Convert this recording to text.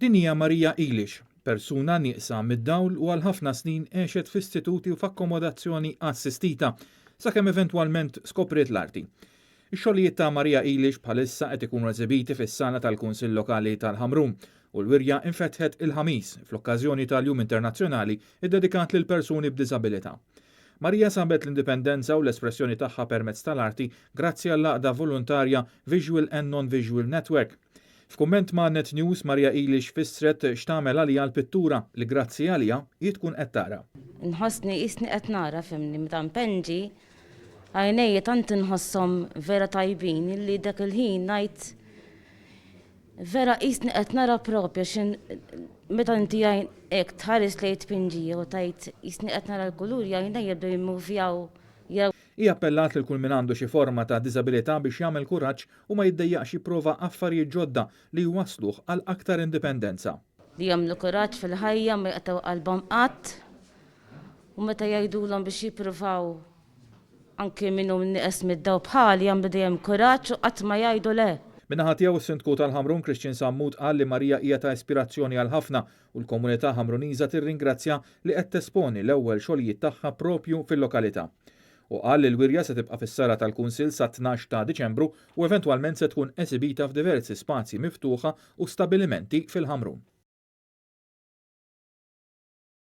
Din hija Marija Ilix, persuna nieqsa mid-dawl u għal ħafna snin għexet f'istituti u f'akkomodazzjoni assistita, sakemm eventwalment skopriet l-arti. Ix-xogħlijiet ta' Marija Ilix bħalissa qed ikunu eżibiti fis-sala tal-Kunsill Lokali tal-Ħamrun u l-wirja infetħet il-ħamis fl-okkażjoni tal-Jum Internazzjonali iddedikat lil persuni b'diżabilità. Marija sabet l-indipendenza u l-espressjoni tagħha permezz tal-arti grazzi għall-għaqda volontarja Visual and Non-Visual Network. F'kumment ma' Net News, Marija Ilix fissret x'tagħmel għalija l-pittura li grazzi għalija tkun qed tara. Nħossni isni qed nara fimni meta npenġi għajnejja tant inħossom vera tajbin li dak il-ħin ngħid vera isni qed nara propja xin meta inti hekk tħares lejn pinġija u tajt isni qed nara l-kulur għajnejja jibdew jimmuvjaw jew. Hija appellat lil kull min għandu xi forma ta' diżabilità biex jagħmel kuraġġ u ma jiddejjaqx jipprova affarijiet ġodda li jwassluh għal aktar indipendenza. Li jagħmlu kuraġġ fil-ħajja ma jqtgħu qalbhom qatt u meta jgħidulhom biex jippruvaw anke minnhom nieqes mid-daw bħali jagħmlu dejjem kuraġġ u qatt ma jgħidu le. Min-naħa tiegħu is-Sindku tal-Ħamrun Christian Sammut qal li Marija hija ta' ispirazzjoni għal ħafna u l-komunità Ħamruniża tirringrazzja li qed tesponi l-ewwel xogħlijiet tagħha propju fil-lokalità. U qal li l-wirja se tibqa' fis-sala tal-Kunsill sa 12 ta' Diċembru u eventwalment se tkun esibita f'diversi spazji miftuħa u stabilimenti fil-Ħamrun.